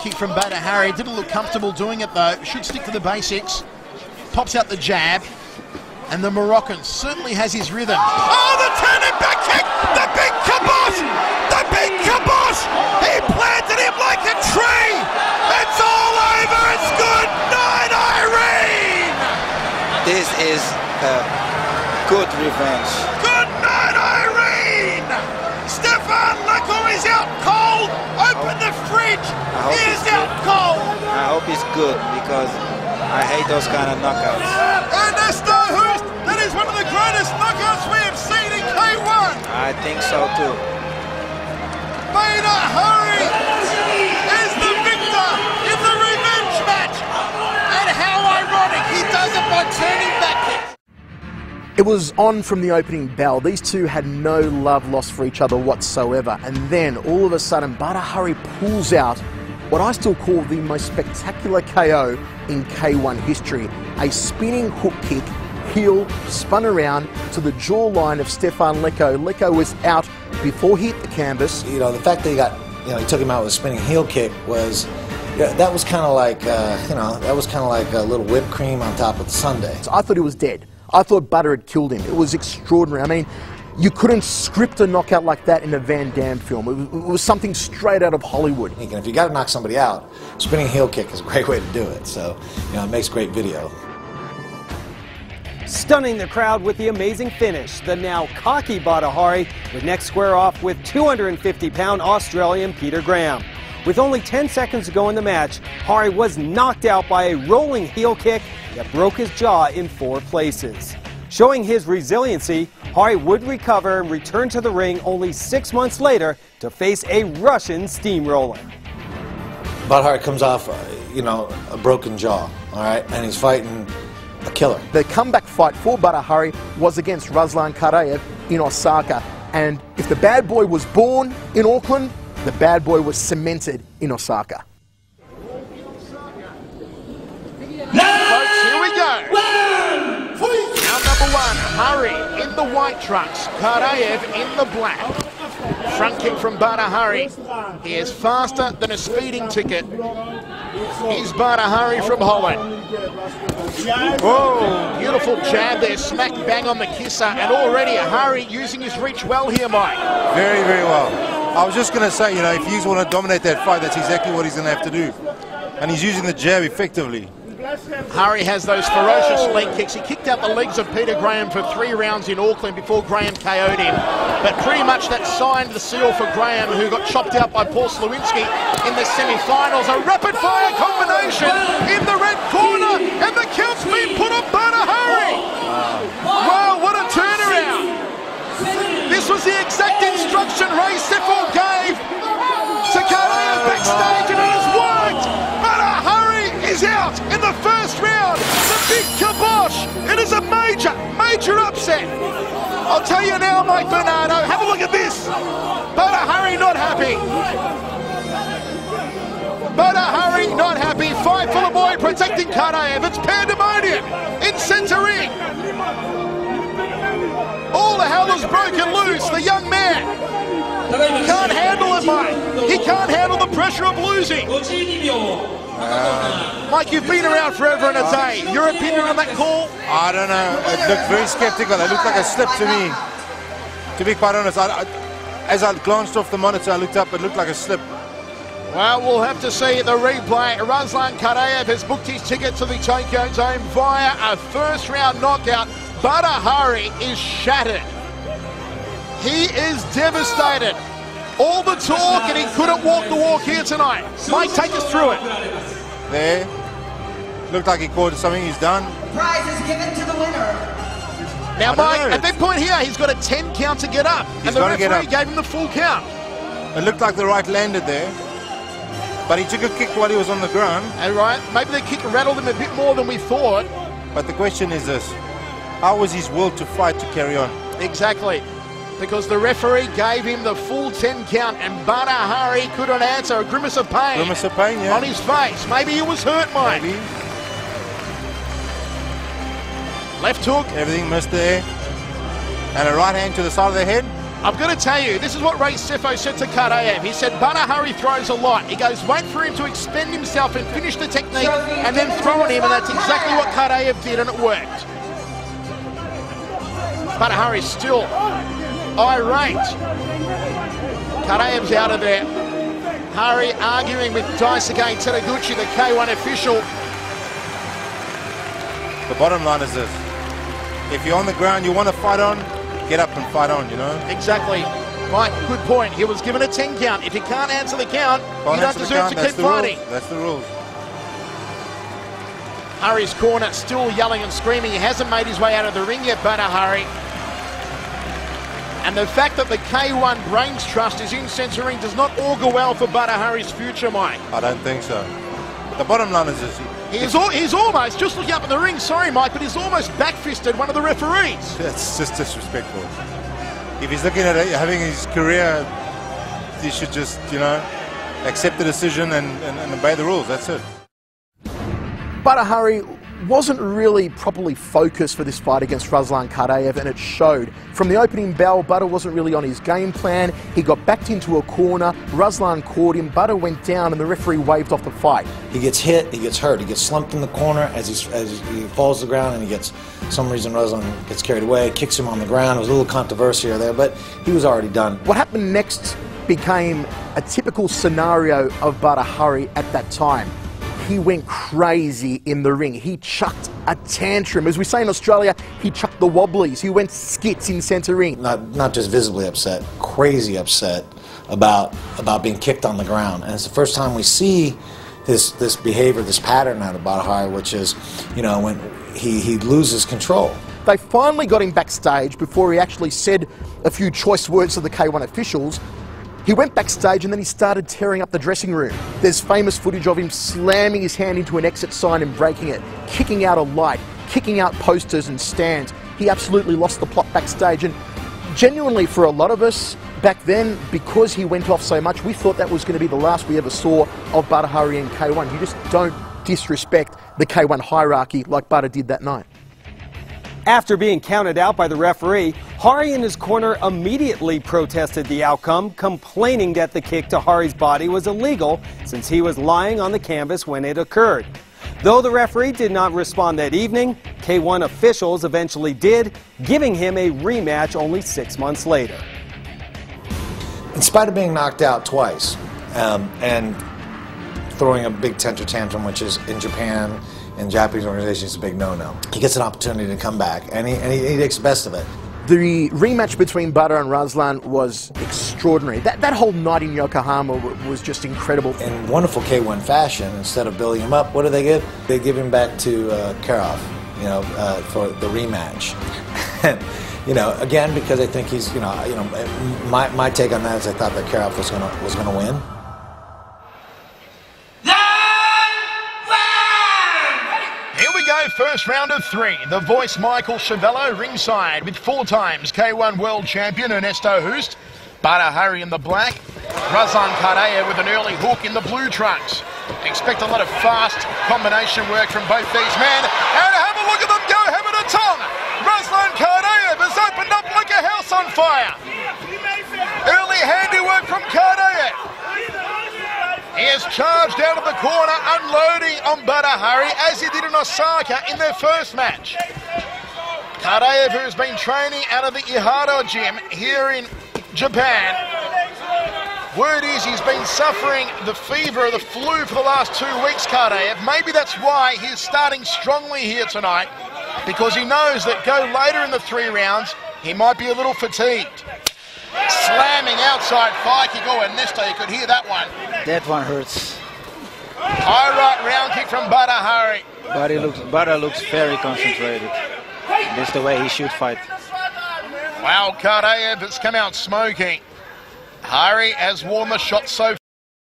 kick from Badr. Harry didn't look comfortable doing it though. Should stick to the basics. Pops out the jab. And the Moroccan certainly has his rhythm. Oh, the turning back kick! The big kibosh! The big kibosh! He planted him like a tree! It's all over! It's good night, Irene! This is a good revenge. Good night, Irene! Stefan Leko is out cold! Open the fridge! He's out cold! I hope he's good because I hate those kind of knockouts. Ernesto Hoost, that is one of the greatest knockouts we have seen in K1! I think so too. Badr Hari is the victor in the revenge match! And how ironic, he does it by turning back kicks! It was on from the opening bell. These two had no love lost for each other whatsoever. And then, all of a sudden, Badr Hari pulls out what I still call the most spectacular KO in K1 history. A spinning hook kick, heel, spun around to the jawline of Stefan Leko. Leko was out before he hit the canvas. You know, the fact that he got, he took him out with a spinning heel kick was, that was kind of like, that was kind of like a little whipped cream on top of the sundae. I thought he was dead. I thought Badr had killed him. It was extraordinary. I mean, you couldn't script a knockout like that in a Van Damme film. It was something straight out of Hollywood. And if you got to knock somebody out, spinning heel kick is a great way to do it. So, it makes great video. Stunning the crowd with the amazing finish. The now cocky Badr Hari would next square off with 250-pound Australian Peter Graham. With only 10 seconds to go in the match, Hari was knocked out by a rolling heel kick that broke his jaw in 4 places. Showing his resiliency, Hari would recover and return to the ring only 6 months later to face a Russian steamroller. Badr Hari comes off, a broken jaw, all right, and he's fighting a killer. The comeback fight for Badr Hari was against Ruslan Karayev in Osaka. And if the bad boy was born in Auckland, the bad boy was cemented in Osaka. Folks, here we go. Round number 1, Hari in the white trunks, Karayev in the black. Front kick from Badr Hari. He is faster than a speeding ticket. He's Badr Hari from Holland. Whoa, beautiful jab there, smack bang on the kisser, and already Hari using his reach well here, Mike. Very, very well. I was just going to say, if he's want to dominate that fight, that's exactly what he's going to have to do. And he's using the jab effectively. Hari has those ferocious leg kicks. He kicked out the legs of Peter Graham for 3 rounds in Auckland before Graham KO'd him. But pretty much that signed the seal for Graham, who got chopped out by Paul Slewinski in the semi-finals. A rapid-fire combination in the red corner, and the count's been put on Badr Hari. Wow, what a turnaround. This was the exact instruction Ray Seffel gave to Karayev backstage, and it has worked. Badr Hari is out in the first round. The big kibosh. It is a major, major upset. I'll tell you now, Mike Bernardo, have a look at this. Badr Hari not happy. Badr Hari not happy. Fight for the boy protecting Karayev. It's pandemonium in centre ring. All the hell is broken loose. The young man can't handle it, Mike. He can't handle the pressure of losing. Mike, you've been around forever and a day. Your opinion on that call? I don't know. It looked very skeptical. It looked like a slip to me. To be quite honest, as I glanced off the monitor, I looked up, it looked like a slip. Well, we'll have to see the replay. Ruslan Karayev has booked his ticket to the Tokyo Dome via a first-round knockout. Badr Hari is shattered. He is devastated. All the talk, and he couldn't walk the walk here tonight. Mike, take us through it. There. Looked like he caught something. He's done. Prize is given to the winner. Now, Mike, at that point here, he's got a 10 count to get up. And the referee gave him the full count. It looked like the right landed there. But he took a kick while he was on the ground. And right, maybe the kick rattled him a bit more than we thought. But the question is this. How was his will to fight to carry on? Exactly. Because the referee gave him the full 10 count, and Badr Hari couldn't answer. A grimace of pain. Grimace of pain, yeah. On his face. Maybe he was hurt, Mike. Maybe. Left hook. Everything missed there. And a right hand to the side of the head. I've got to tell you, this is what Ray Sefo said to Karayev. He said, Badr Hari throws a lot. He goes, wait for him to expend himself and finish the technique and then throw at him, and that's exactly what Karayev did, and it worked. Badr Hari's still irate. Karayev's out of there. Hari arguing with Daisuke Teraguchi, the K1 official. The bottom line is this. If you're on the ground, you want to fight on, get up and fight on, you know? Exactly. Mike, good point. He was given a 10 count. If he can't answer the count, you don't deserve to keep fighting. That's the rules. Hari's corner still yelling and screaming. He hasn't made his way out of the ring yet, Badr Hari. And the fact that the K1 Brains Trust is in censoring does not augur well for Badr Hari's future, Mike. I don't think so. The bottom line is this. He's almost, just looking up at the ring, sorry Mike, but he's almost backfisted one of the referees. That's just disrespectful. If he's looking at having his career, he should just, you know, accept the decision and obey the rules. That's it. Badr Hari wasn't really properly focused for this fight against Ruslan Karayev, and it showed. From the opening bell, Badr wasn't really on his game plan. He got backed into a corner, Ruslan caught him, Badr went down, and the referee waved off the fight. He gets hit, he gets hurt, he gets slumped in the corner as he falls to the ground, and he gets, for some reason Ruslan gets carried away, kicks him on the ground. It was a little controversy there, but he was already done. What happened next became a typical scenario of Badr Hari at that time. He went crazy in the ring. He chucked a tantrum. As we say in Australia, he chucked the wobblies. He went skits in centre ring. Not just visibly upset, crazy upset about being kicked on the ground. And it's the first time we see this behavior, this pattern out of Badr Hari, which is, you know, when he loses control. They finally got him backstage before he actually said a few choice words to the K1 officials. He went backstage and then he started tearing up the dressing room. There's famous footage of him slamming his hand into an exit sign and breaking it, kicking out a light, kicking out posters and stands. He absolutely lost the plot backstage, and genuinely for a lot of us back then, because he went off so much, we thought that was going to be the last we ever saw of Badr Hari in K1. You just don't disrespect the K1 hierarchy like Badr did that night. After being counted out by the referee, Hari in his corner immediately protested the outcome, complaining that the kick to Hari's body was illegal since he was lying on the canvas when it occurred. Though the referee did not respond that evening, K1 officials eventually did, giving him a rematch only 6 months later. In spite of being knocked out twice and throwing a big temper tantrum, which is in Japan, in Japanese organizations, it's a big no-no. He gets an opportunity to come back, and he takes the best of it. The rematch between Badr and Ruslan was extraordinary. That whole night in Yokohama was just incredible. In wonderful K1 fashion, instead of building him up, what do they give? They give him back to Karov, you know, for the rematch. And, you know, again, because I think he's, you know, my take on that is I thought that Karov was gonna win. First round of 3. The voice Michael Chiavello ringside with 4 times K1 World Champion Ernesto Hoost. Badr Hari in the black. Ruslan Karayev with an early hook in the blue trunks. Expect a lot of fast combination work from both these men. And have a look at them go, having a tongue. Ruslan Karayev has opened up like a house on fire. Early handiwork from Karayev. He has charged out of the corner, unloading on Badr Hari, as he did in Osaka in their first match. Karayev, who has been training out of the Iharo gym here in Japan. Word is he's been suffering the fever of the flu for the last 2 weeks, Karayev. Maybe that's why he's starting strongly here tonight, because he knows that go later in the 3 rounds, he might be a little fatigued. Slamming outside fire kick. Oh, Ernesto, you could hear that one. That one hurts. High right round kick from Badr Hari. Badr looks very concentrated. This is the way he should fight. Wow, Karayev has come out smoking. Hari has worn the shot so